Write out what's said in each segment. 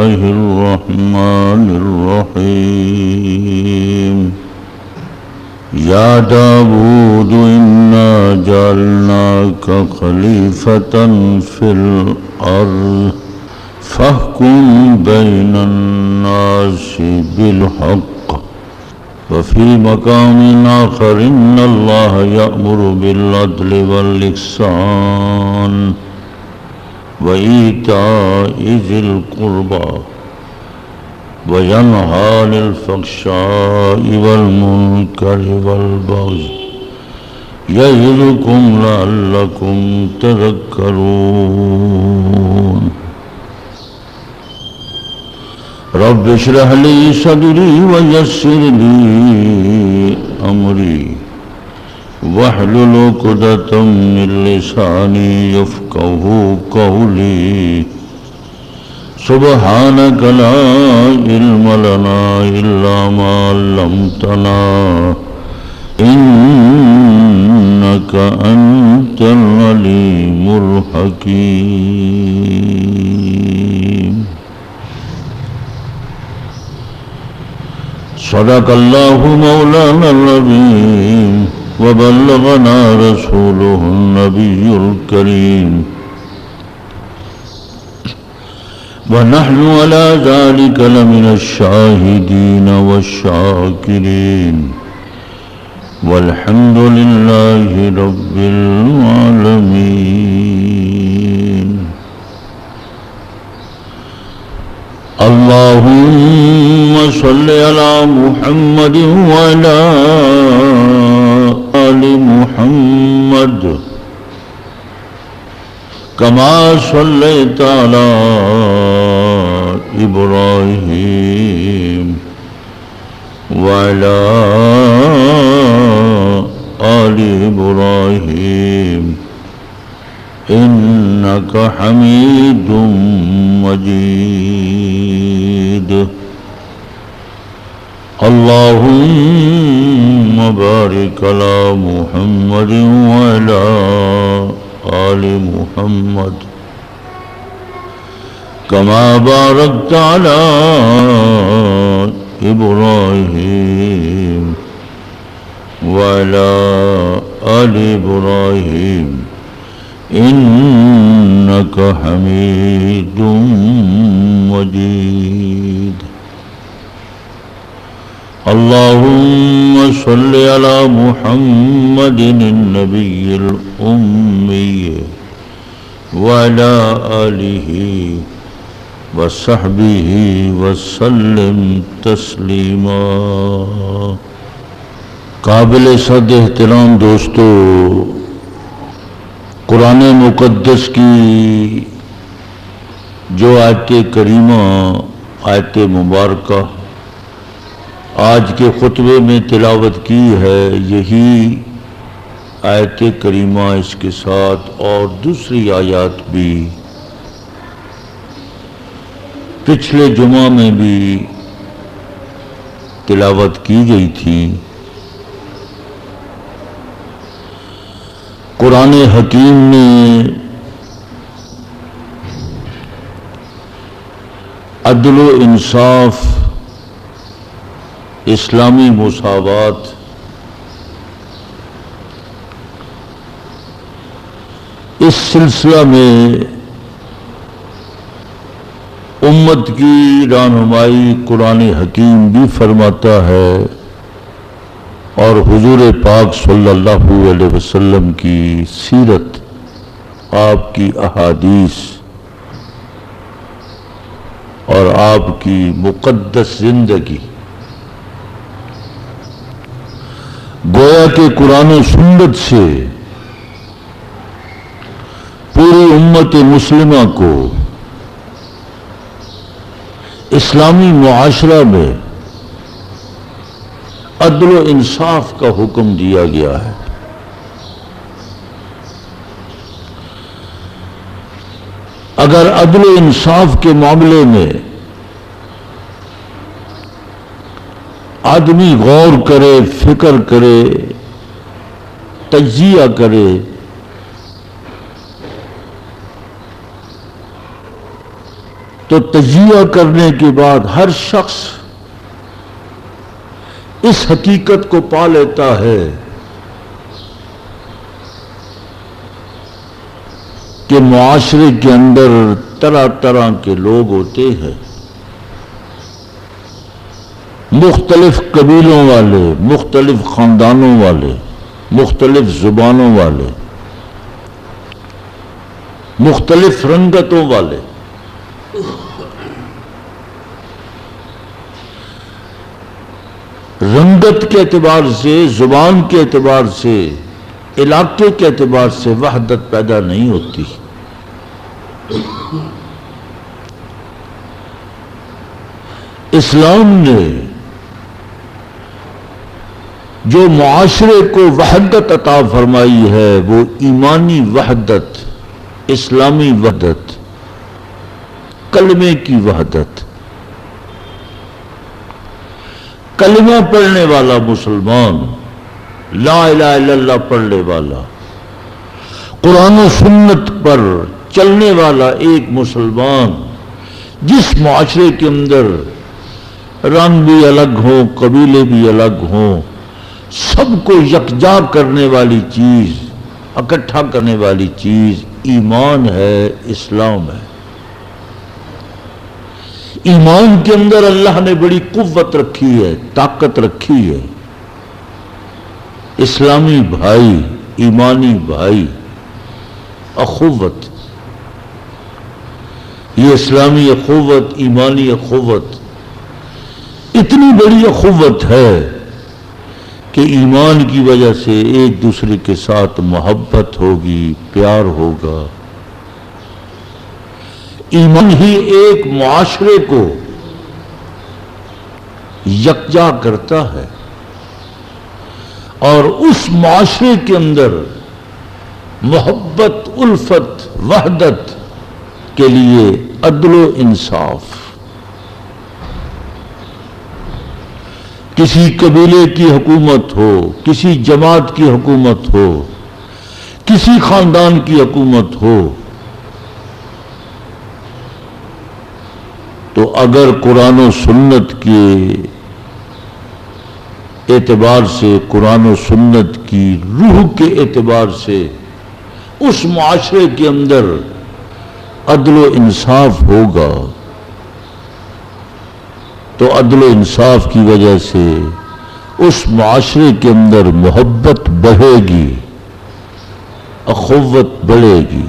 الله الرحمن الرحيم يا داود إنا جعلناك خليفة في الأرض فاحكم بين الناس بالحق وفي مقام آخر إن الله يأمر بالعدل والإحسان وإيتاء ذي القربى وينهى عن الفحشاء والمنكر والبغي يعظكم لعلكم تذكرون رب اشرح لي صدري ويسر لي أمري واحلل عقدة من لساني يفقهوا قولي سبحانك لا علم لنا إلا ما علمتنا إنك أنت العليم الحكيم صدق الله مولانا العظيم وبلغنا رسوله النبي الكريم ونحن على ذلك لمن الشاهدين والشاكرين والحمد لله رب العالمين اللهم صل على محمد وعلى آل محمد كما صليت على إبراهيم وعلى آل إبراهيم إنك حميد مجيد اللهم بارك على محمد وعلى آل محمد كما باركت على إبراهيم وعلى آل إبراهيم إنك حميد مجيد اللهم صل على محمد النبي الأمي وعلى آله وصحبه وسلم تسلیما۔ قابل صد احترام دوستو، قرآن مقدس کی جو آیت کریمہ، آیت مبارکہ آج کے خطبے میں تلاوت کی ہے، یہی آیت کریمہ اس کے ساتھ اور دوسری آیات بھی پچھلے جمعہ میں بھی تلاوت کی گئی تھی۔ قرآن حکیم نے عدل و انصاف، اسلامی مساوات، اس سلسلہ میں امت کی رہنمائی قرآن حکیم بھی فرماتا ہے اور حضور پاک صلی اللہ علیہ وسلم کی سیرت، آپ کی احادیث اور آپ کی مقدس زندگی، گویا کہ قرآن و سنت سے پوری امت مسلمہ کو اسلامی معاشرہ میں عدل و انصاف کا حکم دیا گیا ہے۔ اگر عدل و انصاف کے معاملے میں آدمی غور کرے، فکر کرے، تجزیہ کرے، تو تجزیہ کرنے کے بعد ہر شخص اس حقیقت کو پا لیتا ہے کہ معاشرے کے اندر طرح طرح کے لوگ ہوتے ہیں، مختلف قبیلوں والے، مختلف خاندانوں والے، مختلف زبانوں والے، مختلف رنگتوں والے، رنگت کے اعتبار سے، زبان کے اعتبار سے، علاقے کے اعتبار سے وحدت پیدا نہیں ہوتی۔ اسلام نے جو معاشرے کو وحدت عطا فرمائی ہے وہ ایمانی وحدت، اسلامی وحدت، کلمے کی وحدت۔ کلمہ پڑھنے والا مسلمان، لا الہ الا اللہ پڑھنے والا، قرآن و سنت پر چلنے والا ایک مسلمان، جس معاشرے کے اندر رنگ بھی الگ ہوں، قبیلے بھی الگ ہوں، سب کو یکجا کرنے والی چیز، اکٹھا کرنے والی چیز ایمان ہے، اسلام ہے۔ ایمان کے اندر اللہ نے بڑی قوت رکھی ہے، طاقت رکھی ہے۔ اسلامی بھائی، ایمانی بھائی، اخوت، یہ اسلامی اخوت، ایمانی اخوت اتنی بڑی اخوت ہے کہ ایمان کی وجہ سے ایک دوسرے کے ساتھ محبت ہوگی، پیار ہوگا۔ ایمان ہی ایک معاشرے کو یکجا کرتا ہے، اور اس معاشرے کے اندر محبت، الفت، وحدت کے لیے عدل و انصاف، کسی قبیلے کی حکومت ہو، کسی جماعت کی حکومت ہو، کسی خاندان کی حکومت ہو، تو اگر قرآن و سنت کے اعتبار سے، قرآن و سنت کی روح کے اعتبار سے اس معاشرے کے اندر عدل و انصاف ہوگا، تو عدل و انصاف کی وجہ سے اس معاشرے کے اندر محبت بڑھے گی، اخوت بڑھے گی۔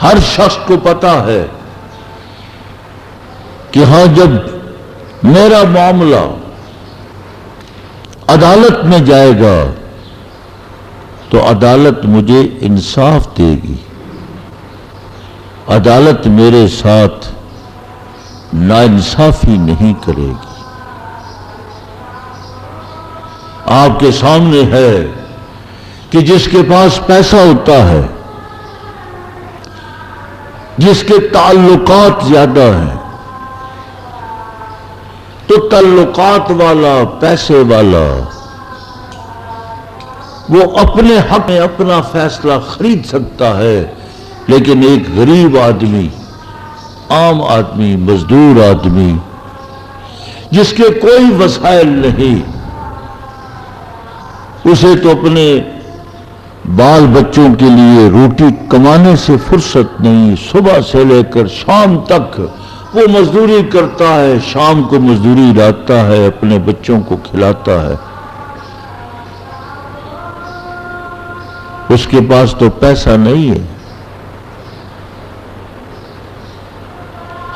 ہر شخص کو پتا ہے کہ ہاں، جب میرا معاملہ عدالت میں جائے گا تو عدالت مجھے انصاف دے گی، عدالت میرے ساتھ ناانصافی نہیں کرے گی۔ آپ کے سامنے ہے کہ جس کے پاس پیسہ ہوتا ہے، جس کے تعلقات زیادہ ہیں، تو تعلقات والا، پیسے والا، وہ اپنے حق میں اپنا فیصلہ خرید سکتا ہے، لیکن ایک غریب آدمی، عام آدمی، مزدور آدمی، جس کے کوئی وسائل نہیں، اسے تو اپنے بال بچوں کے لیے روٹی کمانے سے فرصت نہیں، صبح سے لے کر شام تک وہ مزدوری کرتا ہے، شام کو مزدوری لاتا ہے، اپنے بچوں کو کھلاتا ہے، اس کے پاس تو پیسہ نہیں ہے۔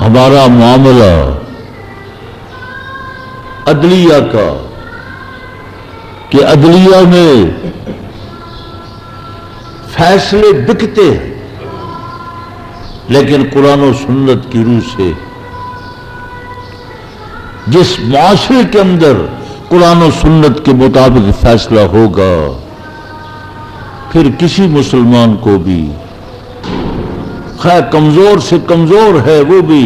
ہمارا معاملہ عدلیہ کا، کہ عدلیہ میں فیصلے بکتے ہیں، لیکن قرآن و سنت کی روح سے جس معاشرے کے اندر قرآن و سنت کے مطابق فیصلہ ہوگا، پھر کسی مسلمان کو بھی، خیر کمزور سے کمزور ہے، وہ بھی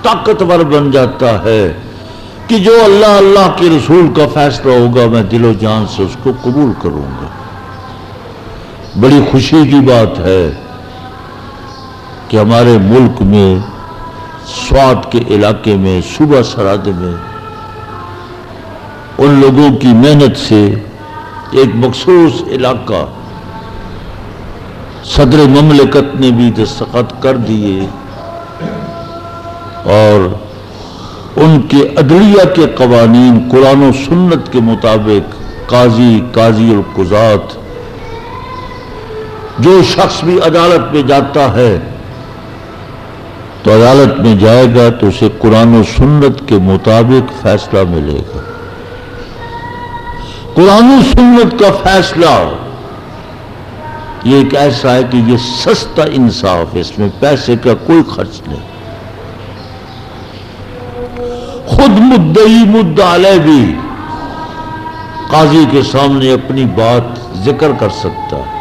طاقتور بن جاتا ہے کہ جو اللہ، اللہ کے رسول کا فیصلہ ہوگا میں دل و جان سے اس کو قبول کروں گا۔ بڑی خوشی کی بات ہے کہ ہمارے ملک میں سوات کے علاقے میں صوبہ سرحد میں ان لوگوں کی محنت سے ایک مخصوص علاقہ صدر مملکت نے بھی دستخط کر دیے اور ان کے عدلیہ کے قوانین قرآن و سنت کے مطابق قاضی القضات جو شخص بھی عدالت میں جاتا ہے تو عدالت میں جائے گا تو اسے قرآن و سنت کے مطابق فیصلہ ملے گا۔ قرآن و سنت کا فیصلہ یہ ایک ایسا ہے کہ یہ سستا انصاف ہے، اس میں پیسے کا کوئی خرچ نہیں۔ خود مدعی مدعا علیہ بھی قاضی کے سامنے اپنی بات ذکر کر سکتا ہے،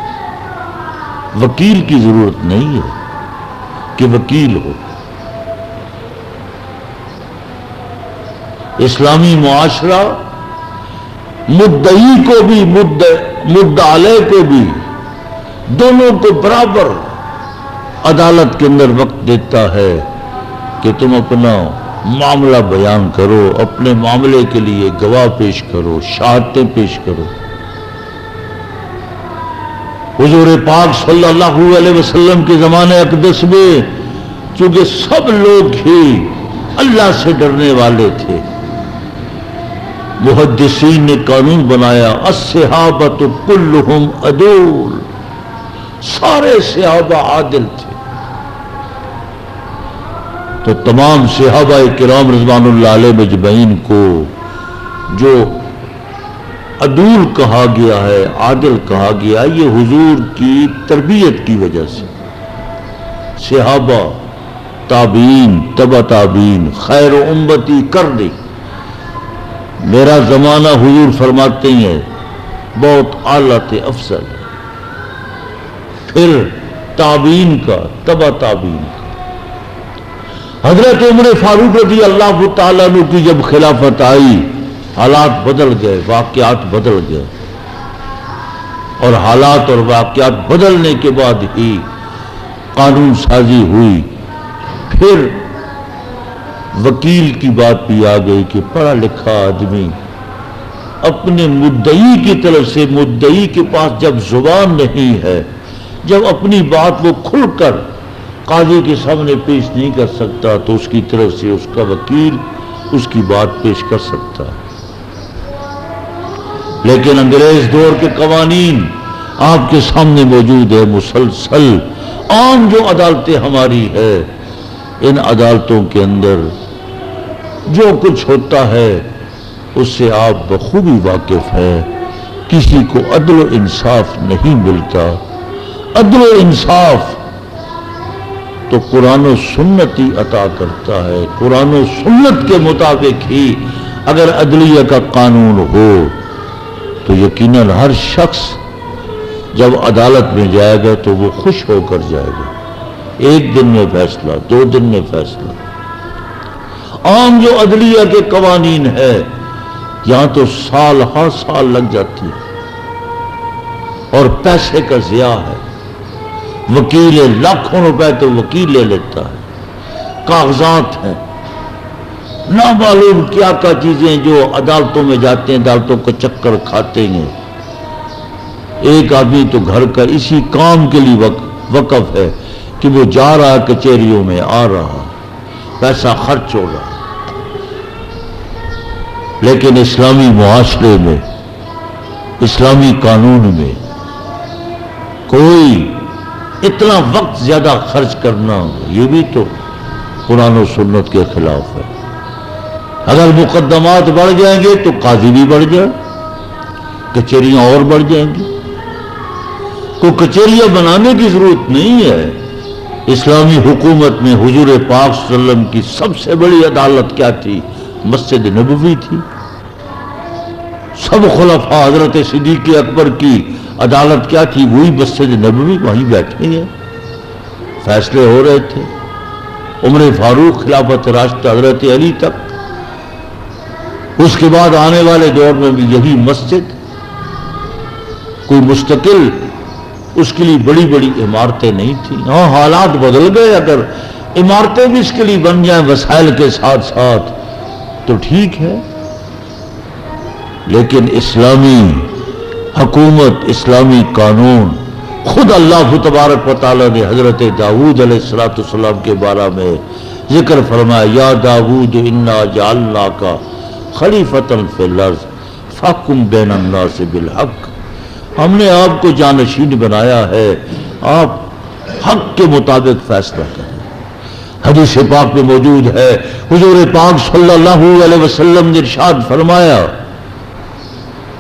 وکیل کی ضرورت نہیں ہے کہ وکیل ہو۔ اسلامی معاشرہ مدعی کو بھی مدعا علیہ کو بھی دونوں کو برابر عدالت کے اندر وقت دیتا ہے کہ تم اپنا معاملہ بیان کرو، اپنے معاملے کے لیے گواہ پیش کرو، شہادتیں پیش کرو۔ حضور پاک صلی اللہ علیہ وسلم کے زمانے اقدس میں چونکہ سب لوگ ہی اللہ سے ڈرنے والے تھے، محدثین نے قانون بنایا الصحابۃ کلہم عدول، سارے صحابہ عادل تھے۔ تو تمام صحابہ کرام رضوان اللہ علیہ مجمعین کو جو عدول کہا گیا ہے، عادل کہا گیا، یہ حضور کی تربیت کی وجہ سے صحابہ، تابعین، تبع تابعین، خیر امتی کرنی۔ میرا زمانہ حضور فرماتے ہیں بہت اعلیٰ تھے، افضل، پھر تابعین کا، تبع تابعین کا۔ حضرت عمر فاروق رضی اللہ تعالیٰ عنہ کی جب خلافت آئی، حالات بدل گئے، واقعات بدل گئے، اور حالات اور واقعات بدلنے کے بعد ہی قانون سازی ہوئی۔ پھر وکیل کی بات بھی آ گئی کہ پڑھا لکھا آدمی اپنے مدعی کی طرف سے، مدعی کے پاس جب زبان نہیں ہے، جب اپنی بات وہ کھل کر قاضی کے سامنے پیش نہیں کر سکتا، تو اس کی طرف سے اس کا وکیل اس کی بات پیش کر سکتا ہے۔ لیکن انگریز دور کے قوانین آپ کے سامنے موجود ہے، مسلسل عام جو عدالتیں ہماری ہے، ان عدالتوں کے اندر جو کچھ ہوتا ہے اس سے آپ بخوبی واقف ہیں۔ کسی کو عدل و انصاف نہیں ملتا۔ عدل و انصاف تو قرآن و سنت ہی عطا کرتا ہے۔ قرآن و سنت کے مطابق ہی اگر عدلیہ کا قانون ہو تو یقیناً ہر شخص جب عدالت میں جائے گا تو وہ خوش ہو کر جائے گا۔ ایک دن میں فیصلہ، 2 دن میں فیصلہ۔ عام جو عدلیہ کے قوانین ہے یہاں تو سال ہر سال لگ جاتی ہے اور پیسے کا ضیاع ہے۔ وکیل لاکھوں روپے تو وکیل لے لیتا ہے، کاغذات ہیں، نامعلوم کیا کیا چیزیں جو عدالتوں میں جاتے ہیں، عدالتوں کا چکر کھاتے ہیں۔ ایک آدمی تو گھر کا اسی کام کے لیے وقف ہے کہ وہ جا رہا کچہریوں میں، آ رہا، پیسہ خرچ ہو رہا۔ لیکن اسلامی معاشرے میں، اسلامی قانون میں کوئی اتنا وقت زیادہ خرچ کرنا، یہ بھی تو قرآن و سنت کے خلاف ہے۔ اگر مقدمات بڑھ جائیں گے تو قاضی بھی بڑھ جائے، کچہریاں اور بڑھ جائیں گی۔ کوئی کچہریاں بنانے کی ضرورت نہیں ہے۔ اسلامی حکومت میں حضور پاک صلی اللہ علیہ وسلم کی سب سے بڑی عدالت کیا تھی؟ مسجد نبوی تھی۔ سب خلفاء، حضرت صدیق اکبر کی عدالت کیا تھی؟ وہی مسجد نبوی، وہیں بیٹھے ہیں، فیصلے ہو رہے تھے۔ عمر فاروق خلافت راشدہ حضرت علی تک، اس کے بعد آنے والے دور میں بھی یہی مسجد، کوئی مستقل اس کے لیے بڑی بڑی عمارتیں نہیں تھیں۔ ہاں حالات بدل گئے، اگر عمارتیں بھی اس کے لیے بن جائیں وسائل کے ساتھ ساتھ تو ٹھیک ہے، لیکن اسلامی حکومت، اسلامی قانون، خود اللہ تبارک و تعالیٰ نے حضرت داؤد علیہ السلام کے بارے میں ذکر فرمایا، یا داؤد انا جعلناک خلیفۃ فی الارض فاحکم بین الناس بالحق، ہم نے آپ کو جانشین بنایا ہے، آپ حق کے مطابق فیصلہ کریں۔ حدیث پاک میں موجود ہے، حضور پاک صلی اللہ علیہ وسلم نے ارشاد فرمایا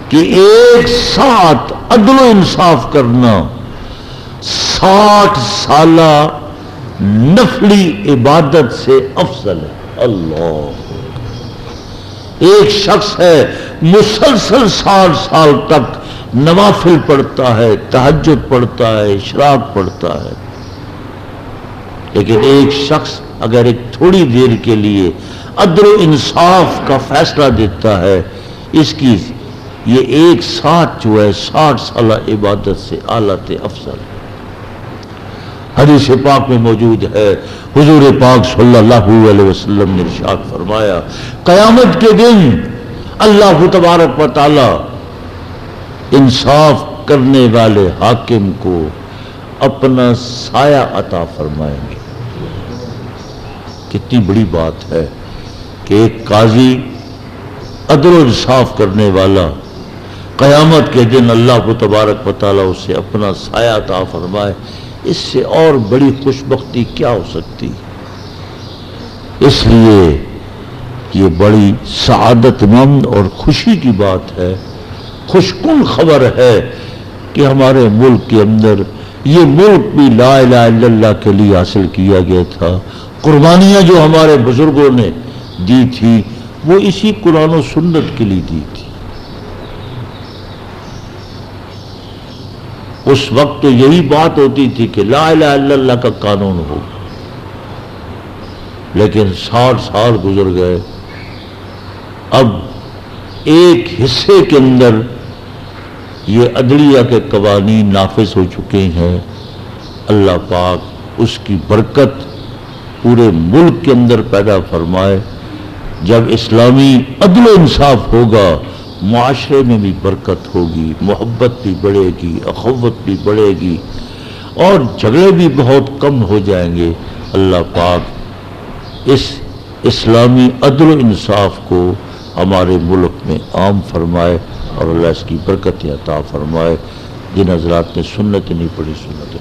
کہ ایک ساتھ عدل و انصاف کرنا 60 سالہ نفلی عبادت سے افضل ہے۔ اللہ، ایک شخص ہے مسلسل 60 سال تک نوافل پڑھتا ہے، تہجد پڑھتا ہے، اشراق پڑھتا ہے، لیکن ایک شخص اگر ایک تھوڑی دیر کے لیے عدل و انصاف کا فیصلہ دیتا ہے، اس کی یہ ایک ساتھ جو ہے 60 سالہ عبادت سے اعلیٰ افضل ہے۔ حدیث پاک میں موجود ہے، حضور پاک صلی اللہ علیہ وسلم نے ارشاد فرمایا، قیامت کے دن اللہ تبارک و تعالی انصاف کرنے والے حاکم کو اپنا سایہ عطا فرمائیں گے۔ کتنی بڑی بات ہے کہ ایک قاضی عدل و انصاف کرنے والا قیامت کے دن اللہ تبارک و تعالیٰ اسے اپنا سایہ عطا فرمائے، اس سے اور بڑی خوش بختی کیا ہو سکتی؟ اس لیے یہ بڑی سعادت مند اور خوشی کی بات ہے، خوش کن خبر ہے کہ ہمارے ملک کے اندر یہ ملک بھی لا الہ الا اللہ کے لیے حاصل کیا گیا تھا۔ قربانیاں جو ہمارے بزرگوں نے دی تھی وہ اسی قرآن و سنت کے لیے دی تھی۔ اس وقت تو یہی بات ہوتی تھی کہ لا الہ الا اللہ کا قانون ہو، لیکن 60 سال گزر گئے، اب ایک حصے کے اندر یہ عدلیہ کے قوانین نافذ ہو چکے ہیں۔ اللہ پاک اس کی برکت پورے ملک کے اندر پیدا فرمائے۔ جب اسلامی عدل و انصاف ہوگا، معاشرے میں بھی برکت ہوگی، محبت بھی بڑھے گی، اخوت بھی بڑھے گی، اور جھگڑے بھی بہت کم ہو جائیں گے۔ اللہ پاک اس اسلامی عدل و انصاف کو ہمارے ملک میں عام فرمائے اور اللہ اس کی برکت عطا فرمائے۔ جن حضرات نے سنت نہیں پڑھی، سنت